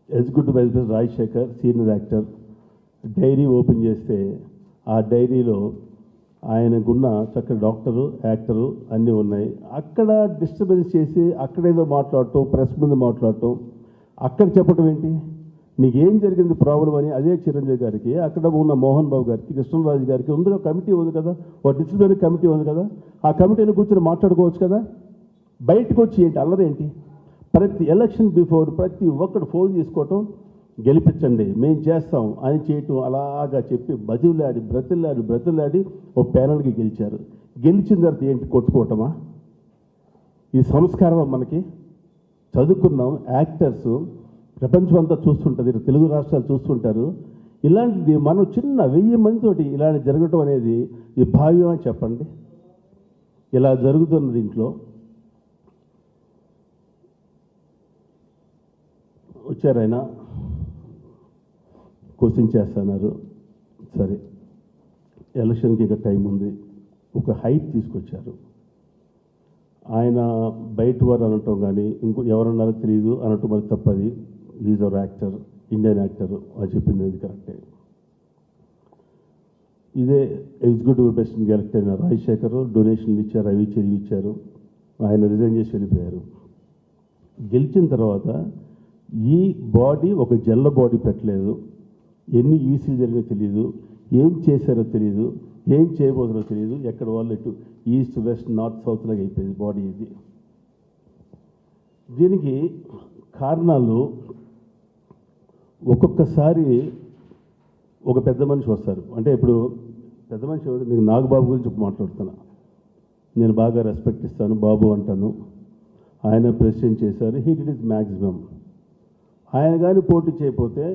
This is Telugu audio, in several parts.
Executive vice president Rajasekhar senior actor diary open చేస్తే ఆ డైరీలో ఆయనకున్న చక్కటి డాక్టరు యాక్టరు అన్నీ ఉన్నాయి. అక్కడ డిస్టర్బెన్స్ చేసి అక్కడేదో మాట్లాడటం, ప్రెస్ ముందు మాట్లాడటం, అక్కడ చెప్పడం ఏంటి, నీకేం జరిగింది ప్రాబ్లం అని అదే చిరంజీవి గారికి, అక్కడ ఉన్న మోహన్ బాబు గారికి, కృష్ణరాజు గారికి ఉందిగా కమిటీ ఉంది కదా, ఒక డిసిప్లినరీ కమిటీ ఉంది కదా, ఆ కమిటీని కూర్చొని మాట్లాడుకోవచ్చు కదా. బయటకు వచ్చి ఏంటి అల్లరి ఏంటి? ప్రతి ఎలక్షన్ బిఫోర్ ప్రతి ఒక్కడు ఫోన్ తీసుకోవటం, గెలిపించండి మేము చేస్తాం అని చేయటం, అలాగా చెప్పి బ్రతిలాడి ఒక ప్యానల్కి గెలిచారు. గెలిచిన తర్వాత ఏంటి కొట్టుకోవటమా? ఈ సంస్కారం మనకి. చదువుకున్నాం, యాక్టర్స్ ప్రపంచం అంతా చూస్తుంటుంది, తెలుగు రాష్ట్రాలు చూస్తుంటారు. ఇలాంటిది మనం చిన్న 1000 మందితోటి ఇలాంటి జరగటం అనేది ఈ భావ్యం అని చెప్పండి. ఇలా జరుగుతున్న దీంట్లో వచ్చారు ఆయన, క్వశ్చన్ చేస్తున్నారు. సరే, ఎలక్షన్కి ఇంకా టైం ఉంది, ఒక హైప్ తీసుకొచ్చారు. ఆయన బయట వారు అనటం కానీ ఇంకో ఎవరన్నారో తెలియదు అనటం మరి తప్పది. Is our actor, Indian actor అని చెప్పింది అది కరెక్టే. ఇదే ఎగ్జిక్యూటివ్ ప్రెసిడెంట్ ఎలక్ట్ అయిన రాజశేఖర్ డొనేషన్లు ఇచ్చారు, అవి ఇచ్చారు, ఇవి ఇచ్చారు. ఆయన రిజైన్ చేసి వెళ్ళిపోయారు. గెలిచిన తర్వాత ఈ బాడీ ఒక జల్ల బాడీ పెట్టలేదు. ఎన్ని ఈసీలు జరిగినా తెలియదు, ఏం చేశారో తెలియదు, ఏం చేయబోతున్నారో తెలియదు. ఎక్కడ వాళ్ళు ఇటు ఈస్ట్ వెస్ట్ నార్త్ సౌత్ లాగా అయిపోయింది బాడీ ఇది. దీనికి కారణాలు ఒక్కొక్కసారి ఒక పెద్ద మనిషి వస్తారు. అంటే ఇప్పుడు పెద్ద మనిషి నేను నాగబాబు గురించి మాట్లాడుతున్నా. నేను బాగా రెస్పెక్ట్ ఇస్తాను, బాబు అంటాను. ఆయన ప్రెసిడెంట్ చేశారు, హీ డిడ్ ఇస్ మ్యాక్సిమం. ఆయన కానీ పోటీ చేయకపోతే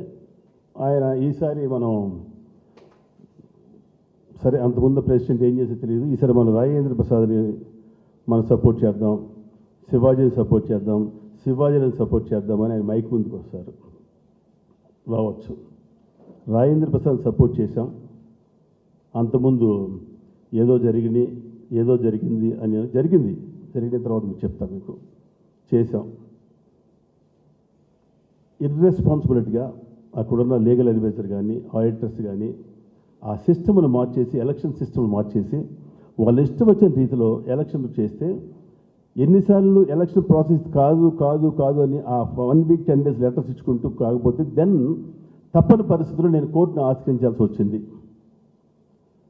ఆయన ఈసారి మనం సరే అంతకుముందు ప్రెసిడెంట్ ఏం చేసే తెలియదు, ఈసారి మనం రాజేంద్ర ప్రసాద్ని మనం సపోర్ట్ చేద్దాం, శివాజీని సపోర్ట్ చేద్దాం, శివాజీని సపోర్ట్ చేద్దామని ఆయన మైక్ ముందుకు వస్తారు. రావచ్చు. రాజేంద్ర ప్రసాద్ సపోర్ట్ చేశాం. అంతకుముందు ఏదో జరిగింది అని జరిగిన తర్వాత మీకు చెప్తాను. మీకు చేశాం. ఇర్రెస్పాన్సిబిలిటీగా అక్కడున్న లీగల్ అడ్వైజర్ కానీ ఆడిటర్స్ కానీ ఆ సిస్టమ్ను మార్చేసి, ఎలక్షన్ సిస్టమ్ను మార్చేసి వాళ్ళ ఇష్టం వచ్చిన రీతిలో ఎలక్షన్ చేస్తే ఎన్నిసార్లు ఎలక్షన్ ప్రాసెస్ కాదు అని ఆ 1 వీక్ 10 డేస్ లెటర్స్ ఇచ్చుకుంటూ కాకపోతే దెన్ తప్పని పరిస్థితుల్లో నేను కోర్టును ఆశ్రయించాల్సి వచ్చింది.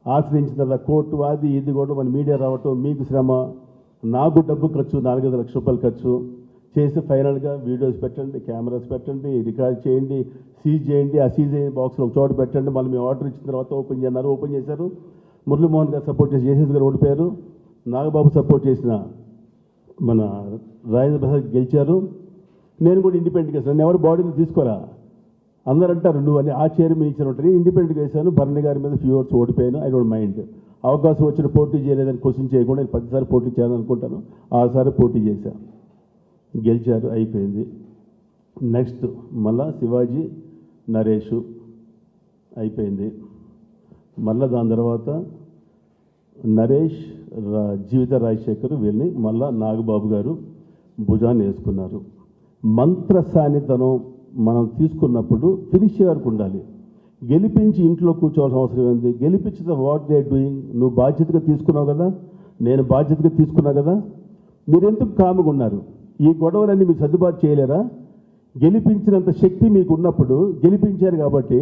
ఆశ్రయించిన తర్వాత కోర్టు అది ఇది కూడా మన మీడియా రావటం, మీకు శ్రమ, నాకు డబ్బు ఖర్చు, 4-5 లక్షల రూపాయలు ఖర్చు చేసి ఫైనల్గా వీడియోస్ పెట్టండి, కెమెరాస్ పెట్టండి, రికార్డ్ చేయండి, సీజ్ చేయండి, ఆ సీజ్ అయిన బాక్స్లో ఒక చోట పెట్టండి, మళ్ళీ మేము ఆర్డర్ ఇచ్చిన తర్వాత ఓపెన్ చేయన్నారు. ఓపెన్ చేశారు. మురళీమోహన్ గారు సపోర్ట్ చేసి జయశేష్ గారు ఓడిపోయారు. నాగబాబు సపోర్ట్ చేసిన మన రాజేంద్ర ప్రసాద్ గెలిచారు. నేను కూడా ఇండిపెండెంట్గా వేసాను. ఎవరు బాడీని తీసుకోరా, అందరూ అంటారు నువ్వు అని. ఆ చైర్మన్ ఇచ్చిన ఉంటుంది. ఇండిపెండెంట్గా వేసాను. భరణి గారి మీద ఫ్యూ ఓట్స్ ఓడిపోయాను. I don't mind. అవకాశం వచ్చిన పోటీ చేయలేదని క్వశ్చన్ చేయకుండా నేను 10 సార్లు పోటీ చేయాలనుకుంటాను. 6 సార్లు పోటీ చేశాను, గెలిచారు, అయిపోయింది. నెక్స్ట్ మళ్ళా శివాజీ, నరేష్ అయిపోయింది. మళ్ళీ దాని తర్వాత నరేష్, జీవిత రాజశేఖర్ వీళ్ళని మళ్ళా నాగబాబు గారు భుజాన్ని వేసుకున్నారు. మంత్రసానితనం మనం తీసుకున్నప్పుడు ఫినిష్ వరకు ఉండాలి. గెలిపించి ఇంట్లో కూర్చోవాల్సిన అవసరం ఏంది? గెలిపించిన వాట్ దే డూయింగ్. నువ్వు బాధ్యతగా తీసుకున్నావు కదా, నేను బాధ్యతగా తీసుకున్నా కదా, మీరెందుకు కాముగా ఉన్నారు? ఈ గొడవలన్నీ మీరు సర్దుబాటు చేయలేరా? గెలిపించినంత శక్తి మీకు ఉన్నప్పుడు గెలిపించారు కాబట్టి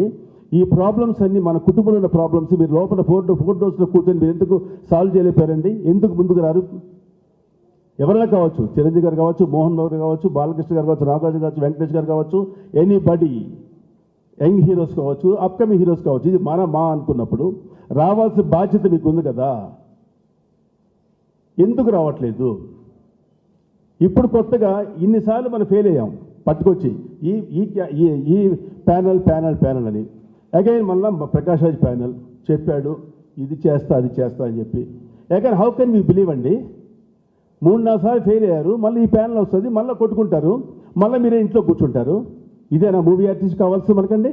ఈ ప్రాబ్లమ్స్ అన్నీ మన కుటుంబంలో ఉన్న ప్రాబ్లమ్స్ మీరు లోపల ఫోర్ డోర్స్లో కూర్చొని మీరు ఎందుకు సాల్వ్ చేయలేపారండి? ఎందుకు ముందుకు రారు? ఎవరైనా కావచ్చు, చిరంజీవి గారు కావచ్చు, మోహన్ బాబు గారు కావచ్చు, బాలకృష్ణ గారు కావచ్చు, నాగార్జున కావచ్చు, వెంకటేష్ గారు కావచ్చు, ఎనీబడి, యంగ్ హీరోస్ కావచ్చు, అప్కమింగ్ హీరోస్ కావచ్చు. ఇది మా అనుకున్నప్పుడు రావాల్సిన బాధ్యత మీకు ఉంది కదా, ఎందుకు రావట్లేదు? ఇప్పుడు కొత్తగా ఇన్నిసార్లు మనం ఫెయిల్ అయ్యాం పట్టుకొచ్చి ఈ ప్యానల్ అని. అగైన్ మళ్ళీ ప్రకాష్ రాజ్ ప్యానల్ చెప్పాడు ఇది చేస్తా అది చేస్తా అని చెప్పి. Again how can we believe అండి? 3-4 సార్లు ఫెయిల్ అయ్యారు, మళ్ళీ ఈ ప్యానల్ వస్తుంది, మళ్ళీ కొట్టుకుంటారు, మళ్ళీ మీరే ఇంట్లో కూర్చుంటారు. ఇదేనా మూవీ ఆర్టిస్ట్ కావాల్సింది మనకండి?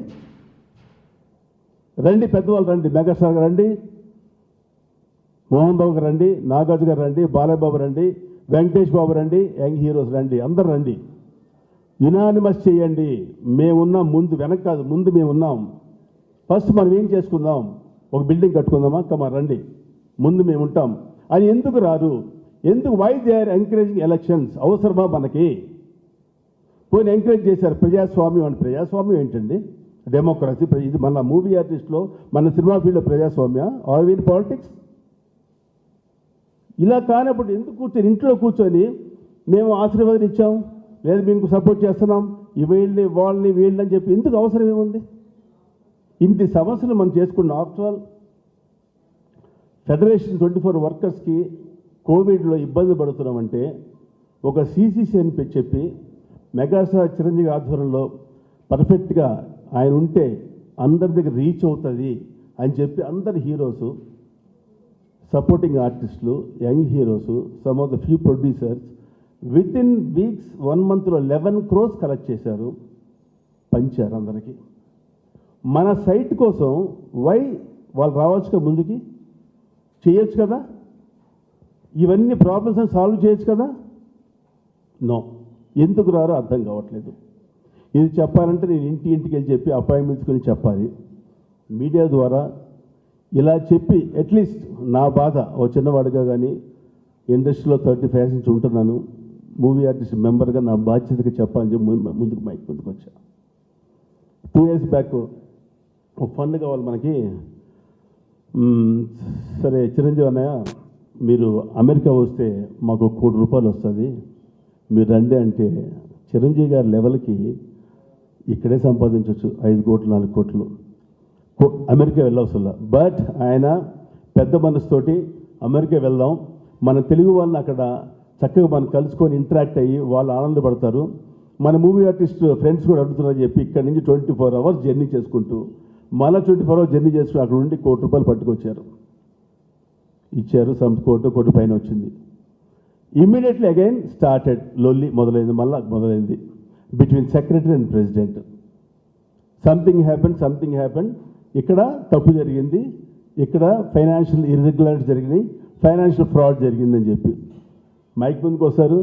రండి పెద్దవాళ్ళు రండి, మెగాస్టార్ గారు రండి, మోహన్ బాబు గారు రండి, నాగార్జున గారు రండి, బాలయ్య బాబు రండి, వెంకటేష్ బాబు రండి, యంగ్ హీరోస్ రండి, అందరు రండి. యునానిమస్ చేయండి. మేమున్నాం ముందు, వెనక కాదు, ముందు మేమున్నాం. ఫస్ట్ మనం ఏం చేసుకుందాం, ఒక బిల్డింగ్ కట్టుకుందామా, కమా రండి, ముందు మేము ఉంటాం అని ఎందుకు రారు? ఎందుకు? Why they are encouraging elections? అవసరమా మనకి? పోయిన ఎంకరేజ్ చేశారు ప్రజాస్వామ్యం అని. ప్రజాస్వామ్యం ఏంటండి? డెమోక్రసీ. ఇది మన మూవీ ఆర్టిస్ట్లో, మన సినిమా ఫీల్డ్లో ప్రజాస్వామ్య? Are in politics? ఇలా కానప్పుడు ఎందుకు కూర్చొని, ఇంట్లో కూర్చొని మేము ఆశీర్వాదం ఇచ్చాం, లేదు మీకు సపోర్ట్ చేస్తున్నాం, వీళ్ళని వాళ్ళని వీళ్ళని చెప్పి ఎందుకు అవసరం ఏముంది? ఇన్ని సమస్యలు మనం చేసుకున్నాం. ఆఫ్టర్ ఆల్ ఫెడరేషన్ 24 వర్కర్స్కి కోవిడ్లో ఇబ్బంది పడుతున్నామంటే ఒక సీసీసీ అని చెప్పి మెగాస్టార్ చిరంజీవి ఆధ్వర్యంలో పర్ఫెక్ట్గా ఆయన ఉంటే అందరి దగ్గర రీచ్ అవుతుంది అని చెప్పి అందరి హీరోసు, సపోర్టింగ్ ఆర్టిస్టులు, young heroes, some of the few producers with in weeks 1 మంత్లో 11 crores కలెక్ట్ చేశారు, పంచారు అందరికీ. మన సైట్ కోసం వై వాళ్ళు రావచ్చు ముందుకి, చేయొచ్చు కదా, ఇవన్నీ ప్రాబ్లమ్స్ సాల్వ్ చేయొచ్చు కదా. నో, ఎందుకు రారో అర్థం కావట్లేదు. ఇది చెప్పాలంటే నేను ఇంటికి వెళ్ళి చెప్పి అపాయింట్మెంట్స్ కొని చెప్పాలి. మీడియా ద్వారా ఇలా చెప్పి అట్లీస్ట్ నా బాధ ఓ చిన్నవాడిగా, కానీ ఇండస్ట్రీలో 35 నుంచి ఉంటున్నాను, మూవీ ఆర్టిస్ట్ మెంబర్గా నా బాధ్యతగా చెప్పాలని చెప్పి ముందుకు వచ్చా. 2 years బ్యాక్ ఒక ఫండ్ కావాలి మనకి. సరే చిరంజీవి అన్నయ్య, మీరు అమెరికా వస్తే మాకు ₹1 కోటి వస్తుంది, మీరు రండి అంటే చిరంజీవి గారి లెవెల్కి ఇక్కడే సంపాదించవచ్చు 5 కోట్లు 4 కోట్లు, అమెరికా వెళ్ళవసల. బట్ ఆయన పెద్ద మనసుతోటి అమెరికా వెళ్దాం, మన తెలుగు వాళ్ళని అక్కడ చక్కగా మనం కలుసుకొని ఇంటరాక్ట్ అయ్యి వాళ్ళు ఆనందపడతారు, మన మూవీ ఆర్టిస్ట్ ఫ్రెండ్స్ కూడా అడుగుతున్నారని చెప్పి ఇక్కడ నుంచి 24 hours జర్నీ చేసుకుంటూ, మళ్ళీ 24 hours జర్నీ చేసుకుని అక్కడ నుండి ₹1 కోటి పట్టుకొచ్చారు, ఇచ్చారు. సమ్ కోటి పైన వచ్చింది. ఇమ్మీడియట్లీ అగైన్ స్టార్టెడ్ లొల్లి మొదలైంది, మళ్ళీ మొదలైంది between secretary and president. Something happen. ఇక్కడ తప్పు జరిగింది, ఇక్కడ ఫైనాన్షియల్ ఇర్రెగ్యులారిటీ జరిగినాయి, ఫైనాన్షియల్ ఫ్రాడ్ జరిగిందని చెప్పి మైక్ ముందుకు వస్తారు.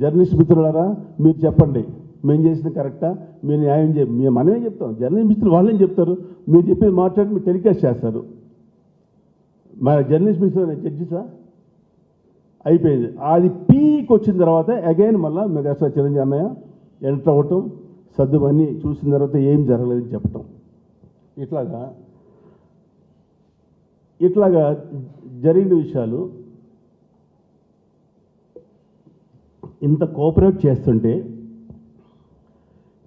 జర్నలిస్ట్ మిత్రులారా మీరు చెప్పండి, మేము చేసిన కరెక్టా, మీరు న్యాయం మనమే చెప్తాం, జర్నలిస్ట్ మిత్రులు వాళ్ళేం చెప్తారు, మీరు చెప్పేది మాట్లాడి మీరు టెలికాస్ట్ చేస్తారు. మన జర్నలిస్ట్ మిత్రులు జడ్జిసా అయిపోయింది. అది పీక్ వచ్చిన తర్వాత అగైన్ మళ్ళీ మెగాస్టార్ చిరంజీవి అన్నయ్య ఎంటర్ అవ్వటం, సర్దుమని చూసిన తర్వాత ఏం జరగలేదని చెప్పటం, ఇట్లాగా జరిగిన విషయాలు. ఇంత కోఆపరేట్ చేస్తుంటే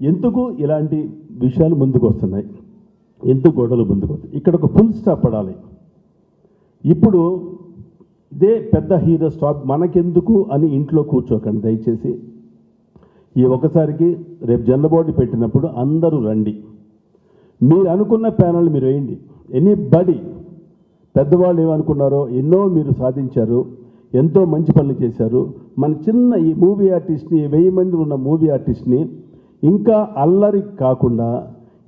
ఎందుకు ఇలాంటి విషయాలు ముందుకు వస్తున్నాయి, ఎందుకు గొడవలు ముందుకు వస్తాయి? ఇక్కడ ఒక ఫుల్ స్టాప్ పడాలి. ఇప్పుడు ఇదే పెద్ద హీరో స్టాప్ మనకెందుకు అని ఇంట్లో కూర్చోకండి దయచేసి. ఈ ఒకసారికి రేపు జనరల్ పెట్టినప్పుడు అందరూ రండి, మీరు అనుకున్న ప్యానల్ మీరు వేయండి. ఎనీబడి, పెద్దవాళ్ళు ఏమనుకున్నారో ఎన్నో మీరు సాధించారు, ఎంతో మంచి పనులు చేశారు. మన చిన్న ఈ మూవీ ఆర్టిస్ట్ని, 1000 మంది ఉన్న మూవీ ఆర్టిస్ట్ని ఇంకా అల్లరి కాకుండా,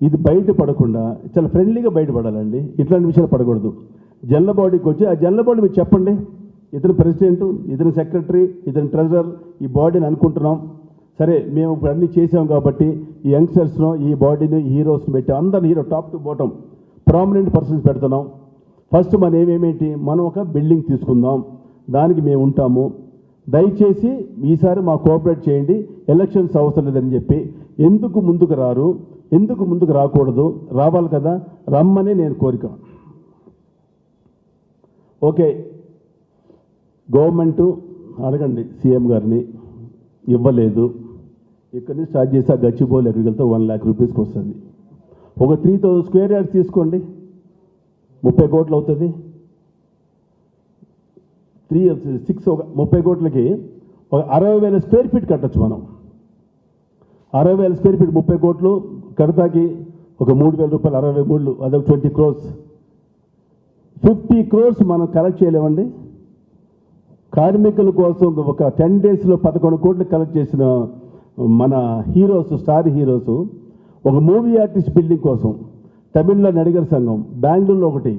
ఇది బయటపడకుండా చాలా ఫ్రెండ్లీగా బయటపడాలండి. ఇట్లాంటి విషయాలు పడకూడదు. జనరల్ బాడీకి వచ్చి ఆ జనరల్ బాడీ మీరు చెప్పండి, ఇతను ప్రెసిడెంట్, ఇతను సెక్రటరీ, ఇతను ట్రెజరర్, ఈ బాడీని అనుకుంటున్నాం, సరే మేము ఇప్పుడు అన్నీ చేసాం కాబట్టి ఈ యంగ్స్టర్స్ను, ఈ బాడీని, ఈ హీరోస్ని పెట్టి అందరిని hero top to bottom prominent persons పెడుతున్నాం. ఫస్ట్ మనం ఏమేంటి, మనం ఒక బిల్డింగ్ తీసుకుందాం, దానికి మేము ఉంటాము, దయచేసి ఈసారి మా కోఆపరేట్ చేయండి, ఎలక్షన్స్ అవసరం లేదని చెప్పి ఎందుకు ముందుకు రారు, ఎందుకు ముందుకు రాకూడదు? రావాలి కదా, రమ్మని నేను కోరిక. ఓకే, గవర్నమెంటు అడగండి సీఎం గారిని, ఇవ్వలేదు. ఇక్కడి నుంచి స్టార్ట్ చేసి ఆ గచ్చిబౌలి ఎక్కడికి వెళ్తే 1 lakh రూపీస్కి వస్తుంది. ఒక 3000 square yards తీసుకోండి, 30 కోట్లు అవుతుంది. 30 కోట్లకి ఒక 60,000 square feet కట్టచ్చు మనం. 60,000 square feet 30 కోట్లు కడతాకి ఒక 3,000 రూపాయలు, 63, అదొక 20 crores. 50 crores మనం కలెక్ట్ చేయలేమండి. కార్మికుల కోసం ఒక 10 daysలో 11 కోట్లు కలెక్ట్ చేసిన మన హీరోస్, స్టార్ హీరోస్, ఒక మూవీ ఆర్టిస్ట్ బిల్డింగ్ కోసం తమిళ్లో నడిగర్ సంఘం, బెంగళూరులో ఒకటి,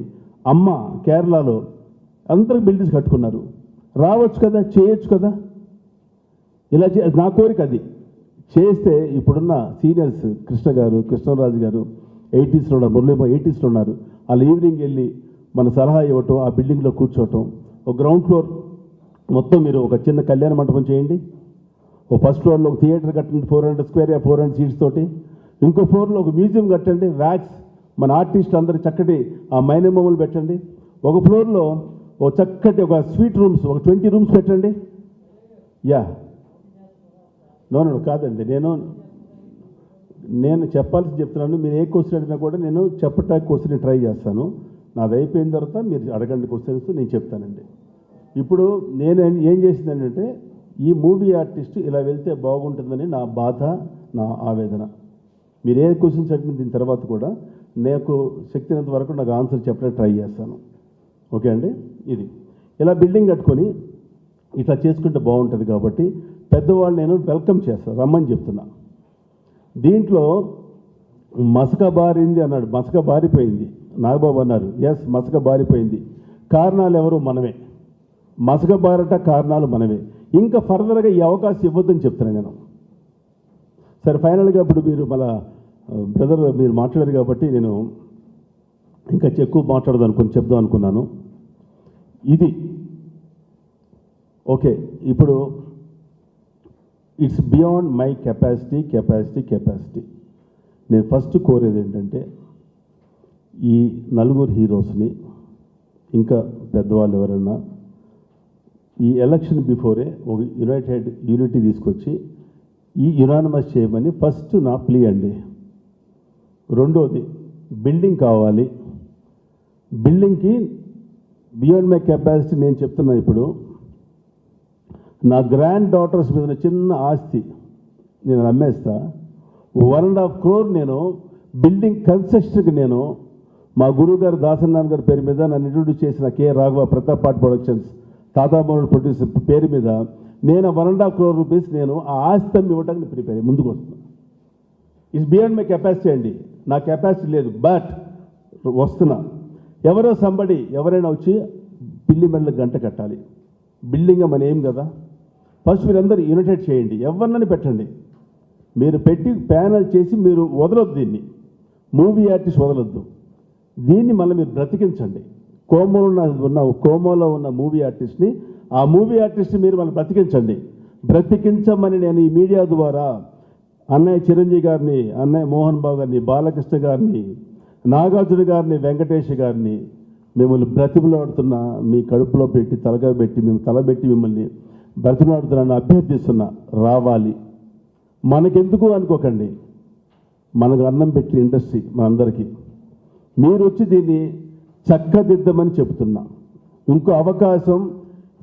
అమ్మ కేరళలో, అందరూ బిల్డింగ్స్ కట్టుకున్నారు. రావచ్చు కదా, చేయొచ్చు కదా. ఇలా నా కోరిక అది. చేస్తే ఇప్పుడున్న సీనియర్స్ కృష్ణ గారు, కృష్ణరాజు గారు 80sలో ఉన్నారు, మురళీబాబు 80sలో ఉన్నారు. వాళ్ళు ఈవినింగ్ వెళ్ళి మన సలహా ఇవ్వటం, ఆ బిల్డింగ్లో కూర్చోవటం. ఒక గ్రౌండ్ ఫ్లోర్ మొత్తం మీరు ఒక చిన్న కళ్యాణ మంటపం చేయండి. ఓ ఫస్ట్ ఫ్లోర్లో ఒక థియేటర్ కట్టండి, 400 స్క్వేర్ 400 సీట్స్ తోటి. ఇంకో ఫ్లోర్లో ఒక మ్యూజియం కట్టండి, వ్యాక్స్ మన ఆర్టిస్ట్ అందరి చక్కటి ఆ మైనమమ్మలు పెట్టండి. ఒక ఫ్లోర్లో ఓ చక్కటి ఒక స్వీట్ రూమ్స్ ఒక 20 రూమ్స్ పెట్టండి. యా నో కాదండి, నేను చెప్పాల్సి చెప్తున్నాను. మీరు ఏ క్వశ్చన్ అడిగినా కూడా నేను చెప్పటానికి క్వశ్చన్ ట్రై చేస్తాను. నాది అయిపోయిన తర్వాత మీరు అడగండి క్వశ్చన్స్, నేను చెప్తానండి. ఇప్పుడు నేను ఏం చేసిందంటే, ఈ మూవీ ఆర్టిస్ట్ ఇలా వెళ్తే బాగుంటుందని నా బాధ, నా ఆవేదన. మీరు ఏ క్వశ్చన్స్ అడిగిన దీని తర్వాత కూడా నాకు శక్తినంత వరకు నాకు ఆన్సర్ చెప్పడానికి ట్రై చేస్తాను. ఓకే అండి. ఇది ఇలా బిల్డింగ్ కట్టుకొని ఇట్లా చేసుకుంటే బాగుంటుంది కాబట్టి పెద్దవాళ్ళు నేను వెల్కమ్ చేస్తాను, రమ్మని చెప్తున్నా. దీంట్లో మసక బారింది అన్నాడు, మసక బారిపోయింది. నాగబాబు అన్నారు, ఎస్ మసక బారిపోయింది. కారణాలు ఎవరు? మనమే. మసక బారట కారణాలు మనమే. ఇంకా ఫర్దర్గా ఈ అవకాశం ఇవ్వద్దని చెప్తున్నాను నేను. సరే, ఫైనల్గా ఇప్పుడు మీరు మళ్ళా బ్రదర్ మీరు మాట్లాడారు కాబట్టి నేను ఇంకా ఎక్కువ చెప్దాం అనుకున్నాను. ఇది ఓకే. ఇప్పుడు ఇట్స్ బియాండ్ మై కెపాసిటీ. నేను ఫస్ట్ కోరేది ఏంటంటే, ఈ నలుగురు హీరోస్ని ఇంకా పెద్దవాళ్ళు ఎవరన్నా ఈ ఎలక్షన్ బిఫోరే ఒక యూనిటీ తీసుకొచ్చి ఈ యునానిమస్ చేయమని ఫస్ట్ నా ప్లీ అండి. రెండోది, బిల్డింగ్ కావాలి. బిల్డింగ్కి బియాండ్ మై కెపాసిటీ నేను చెప్తున్నా. ఇప్పుడు నా గ్రాండ్ డాటర్స్ మీద చిన్న ఆస్తి నేను అమ్మేస్తా. 1.5 crore నేను బిల్డింగ్ కన్స్ట్రక్షన్కి నేను మా గురువు గారు దాసనారాయణ గారి పేరు మీద నన్ను ఇంట్రొడ్యూస్ చేసిన కె రాఘవ ప్రతాప్ పాట్ ప్రొడక్షన్స్ తాతామోహన్ ప్రొడ్యూసర్ పేరు మీద నేను 1.5 crore రూపీస్ నేను ఆ ఆస్తి ఇవ్వడానికి ప్రిపేర్ అయ్యి ముందుకు వస్తున్నాను. ఇట్స్ బియాండ్ మై కెపాసిటీ అండి. నా కెపాసిటీ లేదు, బట్ వస్తున్నా. ఎవరైనా వచ్చి పిల్లి మెడలకు గంట కట్టాలి. బిల్డింగ్ మన ఏం కదా. ఫస్ట్ మీరందరూ యునైటెడ్ చేయండి, ఎవరినని పెట్టండి. మీరు పెట్టి ప్యానల్ చేసి మీరు వదలొద్దు, దీన్ని మూవీ ఆర్టిస్ట్ వదలొద్దు. దీన్ని మళ్ళీ మీరు బ్రతికించండి. కోమోలో ఉన్న మూవీ ఆర్టిస్ట్ని, ఆ మూవీ ఆర్టిస్ట్ని మీరు మళ్ళీ బ్రతికించమని నేను ఈ మీడియా ద్వారా అన్నయ్య చిరంజీవి గారిని, అన్నయ్య మోహన్ బాబు గారిని, బాలకృష్ణ గారిని, నాగార్జున గారిని, వెంకటేష్ గారిని మిమ్మల్ని బ్రతిమలాడుతున్నా. మీ కడుపులో పెట్టి తలబెట్టి మిమ్మల్ని బ్రతిమలాడుతున్నాను, అభ్యర్థిస్తున్నా, రావాలి. మనకెందుకు అనుకోకండి, మనకు అన్నం పెట్టిన ఇండస్ట్రీ మనందరికీ. మీరు వచ్చి దీన్ని చక్కదిద్దమని చెప్తున్నా. ఇంకో అవకాశం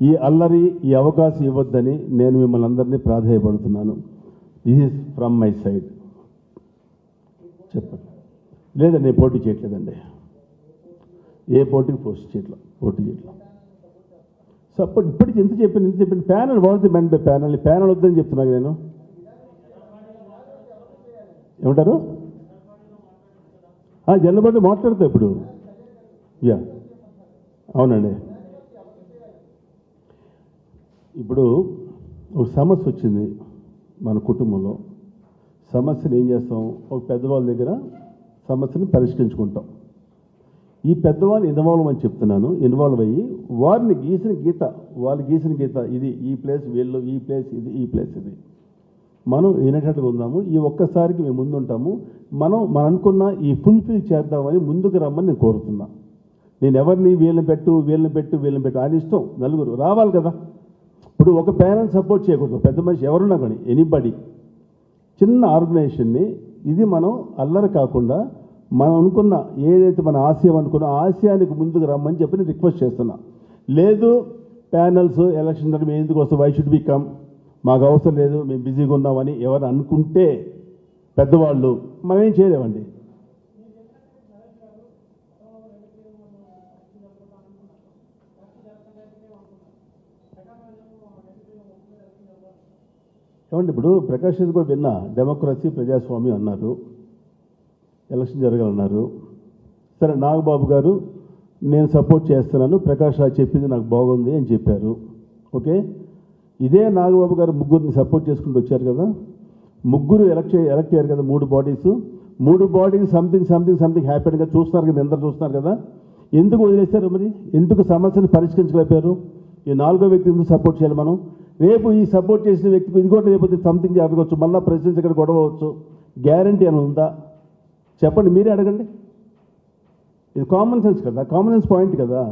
ఈ అవకాశం ఇవ్వద్దని నేను మిమ్మల్ని అందరినీ ప్రాధేయపడుతున్నాను. This is from my side. చెప్పండి. లేదండి, నేను పోటీ చేయట్లేదండి. ఏ పోటీకి పోటీ చేయట్లేదు. సపోర్ట్ ఇప్పటికి ఎంత చెప్పాను. ప్యానల్ వాడుతుంది మెంట్ బై ప్యానల్ వద్దని చెప్తున్నాను నేను. ఏమంటారు? జనరల్ బాడీ మాట్లాడతా ఇప్పుడు. యా అవునండి. ఇప్పుడు ఒక సమస్య వచ్చింది మన కుటుంబంలో. సమస్యను ఏం చేస్తాం? ఒక పెద్దవాళ్ళ దగ్గర సమస్యను పరిష్కరించుకుంటాం. ఈ పెద్దవాళ్ళు ఇన్వాల్వ్ అని చెప్తున్నాను. ఇన్వాల్వ్ అయ్యి వాళ్ళు గీసిన గీత ఇది, ఈ ప్లేస్ వీళ్ళు, ఈ ప్లేస్ ఇది, ఈ ప్లేస్ ఇది. మనం యునైటెడ్గా ఉందాము. ఈ ఒక్కసారికి మేము ముందుంటాము. మనం అనుకున్న ఈ ఫుల్ఫిల్ చేద్దామని ముందుకు రమ్మని నేను కోరుతున్నా. నేను ఎవరిని వీళ్ళని పెట్టు ఆయన ఇష్టం. నలుగురు రావాలి కదా. ఇప్పుడు ఒక ప్యానల్ సపోర్ట్ చేయకూడదు. పెద్ద మనిషి ఎవరున్నా కానీ ఎనీబడి, చిన్న ఆర్గనైజేషన్ని ఇది మనం అల్లరి కాకుండా మనం అనుకున్న ఏదైతే మన ఆశయం అనుకున్న ఆశయానికి ముందుకు రమ్మని చెప్పి నేను రిక్వెస్ట్ చేస్తున్నా. లేదు ప్యానల్స్ ఎలక్షన్ మేము ఎందుకు వస్తాం, వై షుడ్ బి కమ్, మాకు అవసరం లేదు, మేము బిజీగా ఉన్నామని ఎవరు అనుకుంటే పెద్దవాళ్ళు మనం ఏం చేయలేమండి. ఏమండి, ఇప్పుడు ప్రకాష్ కూడా విన్నా, డెమోక్రసీ ప్రజాస్వామ్యం అన్నారు, ఎలక్షన్ జరగాలన్నారు. సరే, నాగబాబు గారు నేను సపోర్ట్ చేస్తున్నాను, ప్రకాష్ రాజ్ చెప్పింది నాకు బాగుంది అని చెప్పారు. ఓకే, ఇదే నాగబాబు గారు ముగ్గురిని సపోర్ట్ చేసుకుంటూ వచ్చారు కదా. ముగ్గురు ఎలక్ట్ అయ్యారు కదా, 3 బాడీస్, 3 బాడీస్ సంథింగ్ హ్యాపీగా చూస్తున్నారు కదా, అందరు చూస్తున్నారు కదా. ఎందుకు వదిలేస్తారు మరి? ఎందుకు సమస్యను పరిష్కరించలేపారు? ఈ 4వ వ్యక్తి ఎందుకు సపోర్ట్ చేయాలి మనం? రేపు ఈ సపోర్ట్ చేసిన వ్యక్తికి ఇది కూడా రేపు సంథింగ్ జరగవచ్చు, మళ్ళీ ప్రెసిడెంట్స్ ఇక్కడ గొడవ అవచ్చు. గ్యారంటీ అని ఉందా? చెప్పండి, మీరే అడగండి. ఇది కామన్ సెన్స్ కదా, కామన్ సెన్స్ పాయింట్ కదా.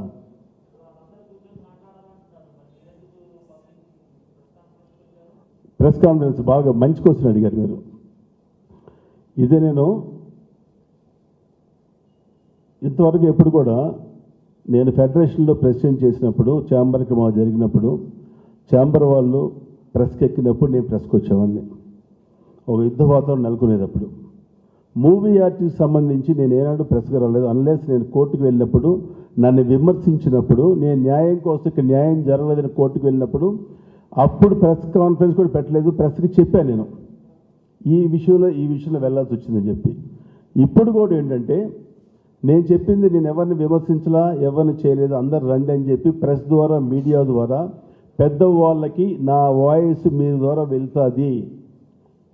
ప్రెస్ కాన్ఫరెన్స్ బాగా మంచి క్వశ్చన్ అడిగారు మీరు. ఇదే నేను ఇంతవరకు ఎప్పుడు కూడా నేను ఫెడరేషన్లో ప్రెసిడెంట్ చేసినప్పుడు, ఛాంబర్కి మా జరిగినప్పుడు, ఛాంబర్ వాళ్ళు ప్రెస్కి ఎక్కినప్పుడు నేను ప్రెస్కి వచ్చేవాడిని. ఒక యుద్ధ వాతావరణం నెలకొనేటప్పుడు మూవీ ఆర్టిస్ట్ సంబంధించి నేను ఏనాడు ప్రెస్కి రాలేదు. అన్లెస్ నేను కోర్టుకు వెళ్ళినప్పుడు, నన్ను విమర్శించినప్పుడు, నేను న్యాయం కోసం ఇక్కడ న్యాయం జరగలేదని కోర్టుకు వెళ్ళినప్పుడు అప్పుడు ప్రెస్ కాన్ఫరెన్స్ కూడా పెట్టలేదు. ప్రెస్కి చెప్పాను నేను ఈ విషయంలో వెళ్ళాల్సి వచ్చిందని చెప్పి. ఇప్పుడు కూడా ఏంటంటే నేను చెప్పింది, నేను ఎవరిని విమర్శించలా, ఎవరిని చేయలేదు, అందరు రండి అని చెప్పి ప్రెస్ ద్వారా, మీడియా ద్వారా పెద్దవాళ్ళకి నా వాయిస్ మీ ద్వారా వెళ్తుంది,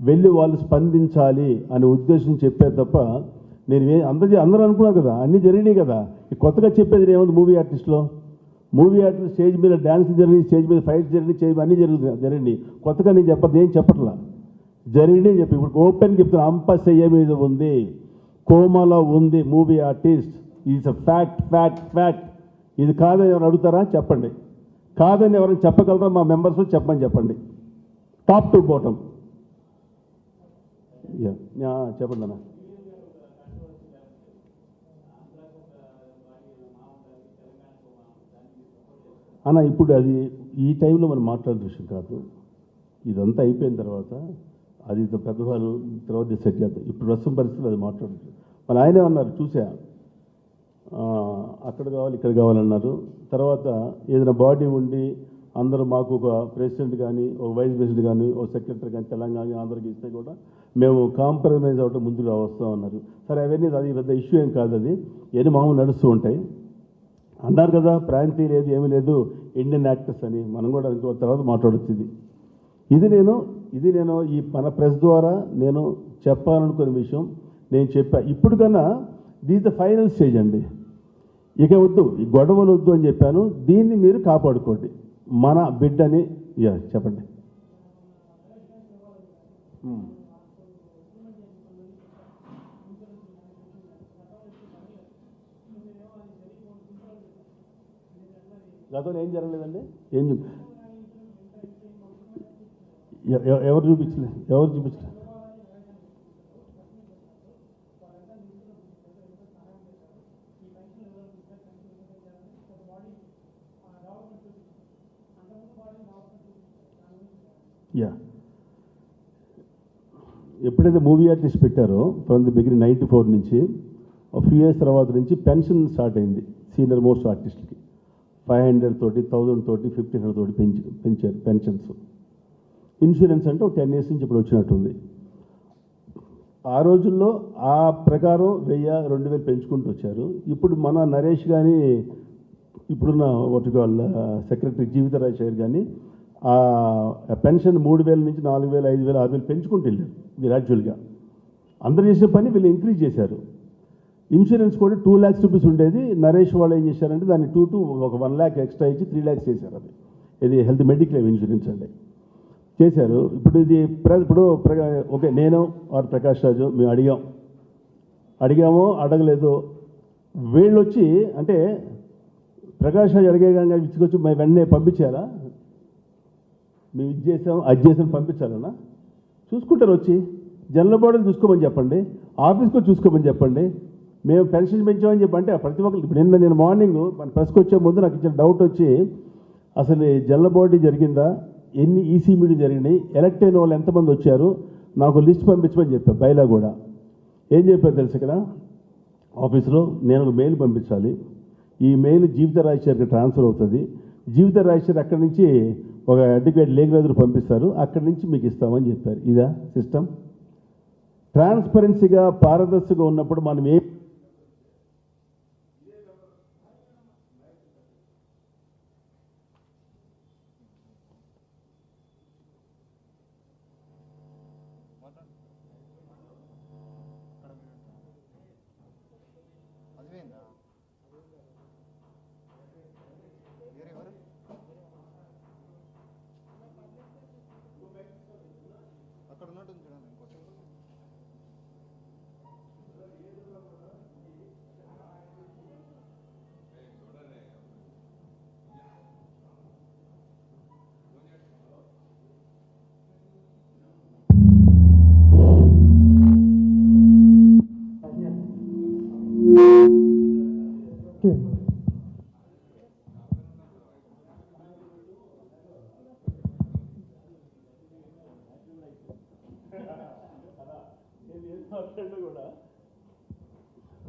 వెళ్ళి వాళ్ళు స్పందించాలి అనే ఉద్దేశం చెప్పే తప్ప నేను అందరూ అనుకున్నారు కదా, అన్నీ జరిగినాయి కదా. కొత్తగా చెప్పేది ఏముంది? మూవీ ఆర్టిస్ట్ స్టేజ్ మీద డ్యాన్స్ జరిగింది, స్టేజ్ మీద ఫైట్స్ జరిగింది, అన్నీ జరిగింది. కొత్తగా నేను ఏం చెప్పట్లా, జరిగినాయి చెప్పి. ఇప్పుడు ఓపెన్ చెప్తున్నా, అంపశయ్య మీద ఉంది, కోమలో ఉంది movie artist. Is a fact. ఇది కాదని ఎవరు అడుగుతారా? చెప్పండి. కాదని ఎవరైనా చెప్పగలరా? మా మెంబర్స్ చెప్పండి. Top to bottom. చెప్పండి అన్న. ఇప్పుడు అది ఈ టైంలో మనం మాట్లాడే విషయం కాదు. ఇదంతా అయిపోయిన తర్వాత అది పెద్దవాళ్ళు తర్వాత డిసైడ్ చేద్దాం. ఇప్పుడు ప్రస్తుతం పరిస్థితులు అది మాట్లాడుతుంది. మరి ఆయనే అన్నారు, చూసా, అక్కడ కావాలి ఇక్కడ కావాలన్నారు. తర్వాత ఏదైనా బాడీ ఉండి అందరూ మాకు ఒక ప్రెసిడెంట్ కానీ, ఒక వైస్ ప్రెసిడెంట్ కానీ, ఒక సెక్రటరీ కానీ తెలంగాణ ఆంధ్రకి ఇస్తే కూడా మేము కాంప్రమైజ్ అవ్వటం ముందుకు వస్తామన్నారు. సరే, అవన్నీ అది పెద్ద ఇష్యూ ఏం కాదు, అది ఏది మామూలు నడుస్తూ ఉంటాయి అన్నారు కదా. ప్రాంతీయ లేదు, ఏమీ లేదు, ఇండియన్ యాక్టర్స్ అని మనం కూడా ఇంకో తర్వాత మాట్లాడచ్చు. ఇది నేను ఈ మన ప్రెస్ ద్వారా నేను చెప్పాలనుకునే విషయం నేను చెప్పా. ఇప్పుడు కన్నా దిస్ ద ఫైనల్ స్టేజ్ అండి. ఇక వద్దు, ఈ గొడవలు వద్దు అని చెప్పాను. దీన్ని మీరు కాపాడుకోండి, మన బిడ్డని. చెప్పండి. గతంలో ఏం జరగలేదండి? ఎవరు చూపించలే? ఎప్పుడైతే మూవీ ఆర్టిస్ట్ పెట్టారో ఫ్రమ్ ది బిగినింగ్ 94 నుంచి ఒక ఫ్యూ ఇయర్స్ తర్వాత నుంచి పెన్షన్ స్టార్ట్ అయింది సీనియర్ మోస్ట్ ఆర్టిస్ట్కి. 500 తోటి, 1000 తోటి, 1500 తోటి పెంచారు పెన్షన్స్. ఇన్సూరెన్స్ అంటే ఒక 10 ఇయర్స్ నుంచి ఇప్పుడు వచ్చినట్టుంది. ఆ రోజుల్లో ఆ ప్రకారం 1000-2000 పెంచుకుంటూ వచ్చారు. ఇప్పుడు మన నరేష్ కానీ, ఇప్పుడున్న వాళ్ళ సెక్రటరీ జీవిత రాజశేఖర్ కానీ ఆ పెన్షన్ 3000 నుంచి 4000, 5000, 6000 పెంచుకుంటూ వెళ్ళారు గ్రాడ్యువల్గా. అందరూ చేసిన పని వీళ్ళు ఇంక్రీజ్ చేశారు. ఇన్సూరెన్స్ కూడా 2 lakhs రూపీస్ ఉండేది. నరేష్ వాళ్ళు ఏం చేశారంటే దాన్ని 2 to 1 lakh ఎక్స్ట్రా ఇచ్చి 3 lakhs చేశారు. ఇది హెల్త్ మెడిక్లెయిమ్ ఇన్సూరెన్స్ అండి చేశారు. ఇప్పుడు ఇది ఓకే, నేను ఆర్ ప్రకాష్ రాజు మేము అడిగామో అడగలేదు. వీళ్ళు వచ్చి అంటే ప్రకాష్ రాజు అడిగేగా ఇచ్చుకొచ్చి మేము వెంటనే పంపించారా? మేము ఇది చేసాం అది చేసాం పంపించాలన్నా? చూసుకుంటారు. వచ్చి జనరల్ బాడీలు చూసుకోమని చెప్పండి, ఆఫీస్కి చూసుకోమని చెప్పండి. మేము పెన్షన్ పెంచామని చెప్పి అంటే ప్రతి ఒక్కరు. నేను మార్నింగ్ మన ప్రెస్కి వచ్చే ముందు నాకు ఇచ్చిన డౌట్ వచ్చి, అసలు జనరల్ బాడీ జరిగిందా, ఎన్ని ఈసీ మీటింగ్ జరిగినాయి, ఎలక్ట్ అయిన వాళ్ళు ఎంతమంది వచ్చారు, నాకు లిస్ట్ పంపించమని చెప్పా. బైలా కూడా ఏం చెప్పారు తెలుసు? ఇక్కడ ఆఫీస్లో నేను ఒక మెయిల్ పంపించాలి. ఈ మెయిల్ జీవిత రాజశేఖర్కి ట్రాన్స్ఫర్ అవుతుంది. జీవిత రాజశేఖర్ అక్కడి నుంచి ఒక అడ్వకేట్ లేఖరాజులు పంపిస్తారు, అక్కడి నుంచి మీకు ఇస్తామని చెప్పారు. ఇదా సిస్టమ్? ట్రాన్స్పరెన్సీగా పారదర్శకంగా ఉన్నప్పుడు మనం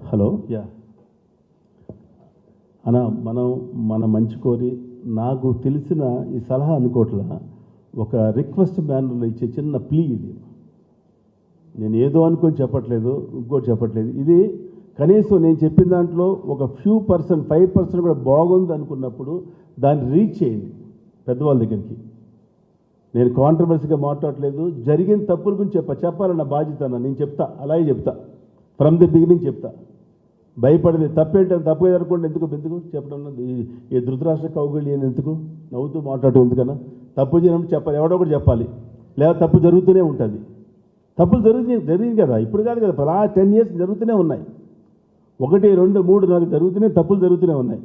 హలో యా అన్న, మన మంచి కోరి నాకు తెలిసిన ఈ సలహా అనుకోవట్లా, ఒక రిక్వెస్ట్ మేనర్లో ఇచ్చే చిన్న ప్లీ ఇది. నేను ఏదో అనుకొని చెప్పట్లేదు, ఇంకోటి చెప్పట్లేదు. ఇది కనీసం నేను చెప్పిన దాంట్లో ఒక ఫ్యూ పర్సెంట్ 5% కూడా బాగుంది అనుకున్నప్పుడు దాన్ని రీచ్ చేయండి పెద్దవాళ్ళ దగ్గరికి. నేను కాంట్రవర్సీగా మాట్లాడట్లేదు, జరిగిన తప్పుల గురించి చెప్పాలన్న బాధ్యత నేను చెప్తా, అలాగే చెప్తా, ఫ్రమ్ ది బిగినింగ్ చెప్తా. భయపడింది తప్పేంటి, తప్పు జరగకుండా ఎందుకు చెప్పడం, ఈ ధృతరాష్ట్ర కౌగిలి ఎందుకు నవ్వుతూ మాట్లాడటం ఎందుకన్నా? తప్పు చేయడం చెప్పాలి, ఎవడో ఒకటి చెప్పాలి, లేదా తప్పు జరుగుతూనే ఉంటుంది. తప్పులు జరిగింది కదా, ఇప్పుడు కాదు కదా, లాస్ట్ 10 years జరుగుతూనే ఉన్నాయి. 1, 2, 3, 4 తప్పులు జరుగుతూనే ఉన్నాయి.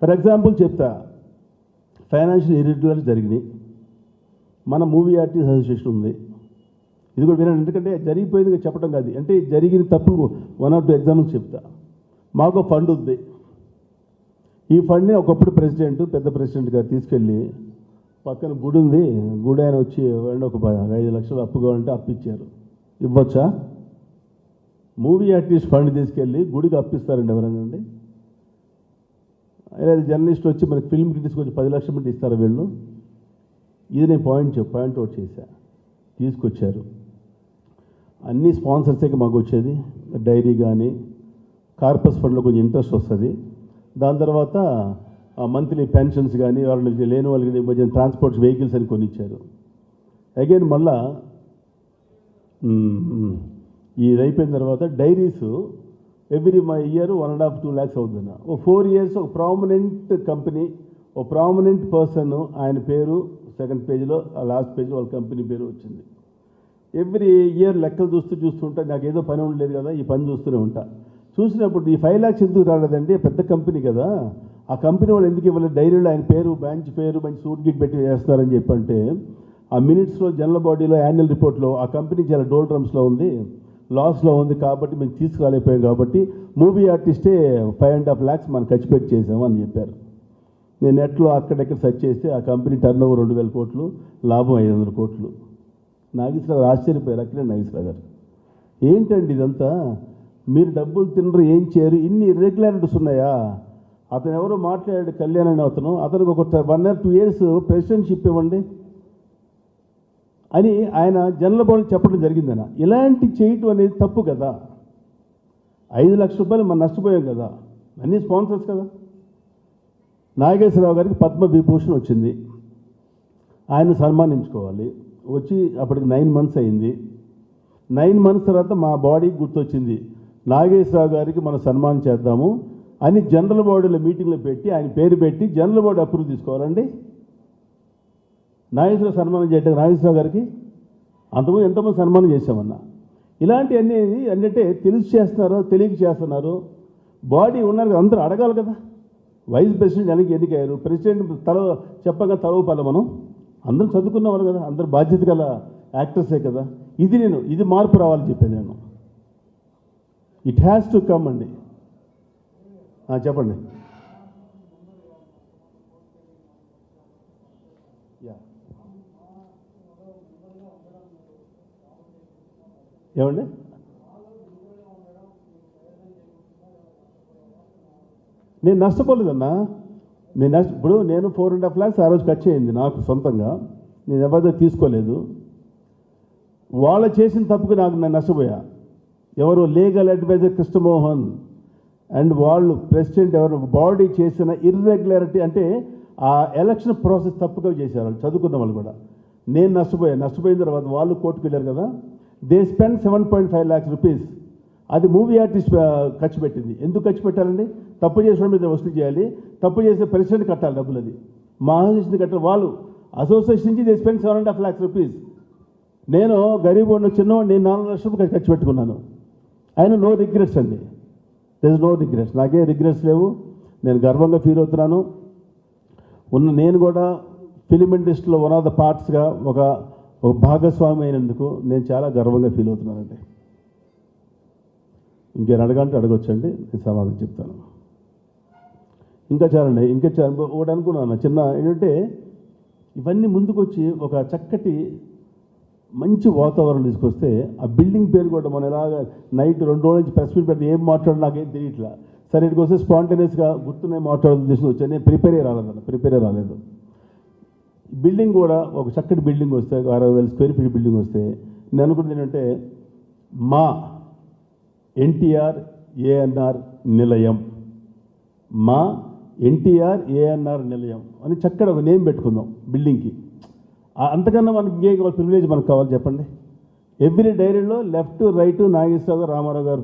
ఫర్ ఎగ్జాంపుల్ చెప్తా, ఫైనాన్షియల్ ఇర్రెగ్యులారిటీస్ జరిగినాయి. మన మూవీ ఆర్టిస్ట్ అసోసియేషన్ ఉంది, ఇది కూడా వినండి, ఎందుకంటే జరిగిపోయింది చెప్పడం కాదు, అంటే జరిగిన తప్పులు 1 or 2 ఎగ్జాంపుల్స్ చెప్తా. మాకు ఫండ్ ఉంది, ఈ ఫండ్ని ఒకప్పుడు పెద్ద ప్రెసిడెంట్ గారు తీసుకెళ్ళి పక్కన గుడి ఉంది, గుడి ఆయన వచ్చి ఒక 5 లక్షలు అప్పు కావాలంటే అప్పిచ్చారు. ఇవ్వచ్చా? మూవీ ఆర్టిస్ట్ ఫండ్ తీసుకెళ్ళి గుడికి అప్పిస్తారండి ఎవరైనా అండి? లేదా జర్నలిస్ట్ వచ్చి మనకి ఫిల్మ్ తీసుకొచ్చి 10 లక్షలు మంది ఇస్తారా వీళ్ళు? ఇది నేను పాయింట్ అవుట్ చేశా. తీసుకొచ్చారు, అన్ని స్పాన్సర్సే మాకు వచ్చేది, డైరీ కానీ కార్పస్ ఫండ్లో కొంచెం ఇంట్రెస్ట్ వస్తుంది. దాని తర్వాత మంత్లీ పెన్షన్స్ కానీ వాళ్ళకి లేని వాళ్ళకి మధ్య ట్రాన్స్పోర్ట్స్ వెహికల్స్ అని కొన్ని ఇచ్చారు. అగైన్ మళ్ళా ఇది అయిపోయిన తర్వాత డైరీస్ ఎవ్రీ ఇయర్ 1.5-2 lakhs అవుతుందన్న. 4 years ఒక ప్రామినెంట్ కంపెనీ, ఒక ప్రామినెంట్ పర్సన్, ఆయన పేరు సెకండ్ పేజీలో, లాస్ట్ పేజీలో వాళ్ళ కంపెనీ పేరు వచ్చింది. ఎవ్రీ ఇయర్ లెక్కలు చూస్తుంటా, నాకు ఏదో పని ఉండలేదు కదా, ఈ పని చూస్తూనే ఉంటా. చూసినప్పుడు ఈ 5 lakhs ఎందుకు రాలేదండి, పెద్ద కంపెనీ కదా, ఆ కంపెనీ వాళ్ళు ఎందుకు ఇవ్వలేదు? డైరీలో ఆయన పేరు, బ్రాంచ్ పేరు, మంచి సూట్ గిట్ పెట్టి వేస్తారని చెప్పంటే, ఆ మినిట్స్లో జనరల్ బాడీలో యాన్యువల్ రిపోర్ట్లో ఆ కంపెనీ చాలా డోల్ డ్రమ్స్లో ఉంది, లాస్లో ఉంది, కాబట్టి మేము తీసుకురాలేకపోయాం, కాబట్టి మూవీ ఆర్టిస్టే 5.5 lakhs మనం ఖర్చు పెట్టి చేసాము అని చెప్పారు. నేను నెట్లో అక్కడెక్కడ సెర్చ్ చేస్తే ఆ కంపెనీ టర్న్ ఓవర్ 2,000 కోట్లు, లాభం 500 కోట్లు. నాగేశ్వరరావు ఆశ్చర్యపోయారు, అక్కడే నాగేశ్వరరావు గారు, ఏంటండి ఇదంతా, మీరు డబ్బులు తినరు, ఏం చేయరు, ఇన్ని ఇర్రెగ్యులారిటీస్ ఉన్నాయా? అతను ఎవరో మాట్లాడాడు, కళ్యాణ్ అని అతనికి ఒక 1 or 2 years ప్రెసిడెంట్షిప్ ఇవ్వండి అని ఆయన జనరల్ బాడీ చెప్పడం జరిగిందన్న. ఇలాంటి చేయటం అనేది తప్పు కదా. 5 లక్షల రూపాయలు మనం నష్టపోయాం కదా, అన్ని స్పాన్సర్స్ కదా. నాగేశ్వరరావు గారికి పద్మ విభూషణ్ వచ్చింది, ఆయన సన్మానించుకోవాలి. వచ్చి అప్పటికి 9 months అయింది. 9 months తర్వాత మా బాడీకి గుర్తొచ్చింది, నాగేశ్వరరావు గారికి మనం సన్మానం చేద్దాము అని జనరల్ బాడీలో మీటింగ్లో పెట్టి ఆయన పేరు పెట్టి జనరల్ బాడీ అప్రూవ్ తీసుకోవాలండి. నాగేశ్వరరావు సన్మానం చేయడం, నాగేశ్వరరావు గారికి అంతకుముందు ఎంతోమంది సన్మానం చేశామన్నా. ఇలాంటివన్నీ అంటే తెలిసి చేస్తున్నారో తెలియక చేస్తున్నారు. బాడీ ఉన్నారు, అందరూ అడగాలి కదా. వైస్ ప్రెసిడెంట్ ఎన్నికయ్యారు, ప్రెసిడెంట్ చెప్పగా తలవుపాలి. మనం అందరం చదువుకున్నవారు కదా, అందరు బాధ్యత గల యాక్టర్సే కదా. ఇది మార్పు రావాలని చెప్పేది నేను. ఇట్ హ్యాస్ టు కమ్ అండి. చెప్పండి. ఏమండి? నేను నష్టపోలేదన్నా. ఇప్పుడు నేను 4.5 lakhs ఆ రోజు ఖర్చు అయింది నాకు సొంతంగా, నేను ఎవరిదో తీసుకోలేదు. వాళ్ళు చేసిన తప్పుకు నేను నష్టపోయా. ఎవరు లీగల్ అడ్వైజర్ కృష్ణమోహన్ అండ్ వాళ్ళు ప్రెసిడెంట్ ఎవరు బాడీ చేసిన ఇర్రెగ్యులారిటీ, అంటే ఆ ఎలక్షన్ ప్రాసెస్ తప్పుగా చేశారు వాళ్ళు, చదువుకున్న వాళ్ళు కూడా. నేను నష్టపోయిన తర్వాత వాళ్ళు కోర్టుకు వెళ్ళారు కదా, దే స్పెండ్ 7.5 lakhs rupees. అది మూవీ ఆర్టిస్ట్ ఖర్చు పెట్టింది. ఎందుకు ఖర్చు పెట్టాలండి? తప్పు చేసిన మీద వసూలు చేయాలి, తప్పు చేసే ప్రెసిడెంట్ కట్టాలి డబ్బులు. అది మా అసోసియేషన్ కట్టాలి. వాళ్ళు అసోసియేషన్ నుంచి దే స్పెండ్ 7.5 lakhs rupees. నేను గరీబ్ ఉన్న చిన్నవాడు, నేను 4 లక్షల రూపాయలు ఖర్చు పెట్టుకున్నాను. ఆయన నో రిగ్రెట్స్ అండి, దర్ ఇస్ నో రిగ్రెట్స్. నాకేం రిగ్రెట్స్ లేవు, నేను గర్వంగా ఫీల్ అవుతున్నాను. నేను కూడా ఫిలిం ఇండస్ట్రీలో 1 of the partsగా ఒక భాగస్వామి అయినందుకు నేను చాలా గర్వంగా ఫీల్ అవుతున్నానండి. ఇంకేం అడగంటే అడగొచ్చండి, నేను సమాధానం చెప్తాను. ఇంకా ఒకటి అనుకున్నాను చిన్న ఏంటంటే, ఇవన్నీ ముందుకొచ్చి ఒక చక్కటి మంచి వాతావరణం తీసుకొస్తే ఆ బిల్డింగ్ పేరు కూడా మనం ఎలాగ నైట్ 2 రోజుల నుంచి ప్రెస్ మీట్ పెడితే ఏం మాట్లాడో నాకేం తెలియట్లా. సరే ఇక్కడికి వస్తే స్పాంటేనియస్గా గుర్తున్నాయి మాట్లాడడం తీసుకుని వచ్చాను. నేను ప్రిపేరే రాలేదు. బిల్డింగ్ కూడా ఒక చక్కటి బిల్డింగ్ వస్తే 60,000 స్క్వేర్ ఫీట్ బిల్డింగ్ వస్తే నేను అనుకున్నది ఏంటంటే మా ఎన్టీఆర్ ఏఎన్ఆర్ నిలయం, మా ఎన్టీఆర్ ఏఎన్ఆర్ నిలయం అని చక్కటి ఒక నేమ్ పెట్టుకుందాం బిల్డింగ్కి. అంతకన్నా మనకి ఇంకే ప్రివిలేజ్ మనకు కావాలి చెప్పండి. ఎవ్రీ డైరీలో లెఫ్ట్ రైట్ నాగేశ్వరరావు గారు రామారావు గారు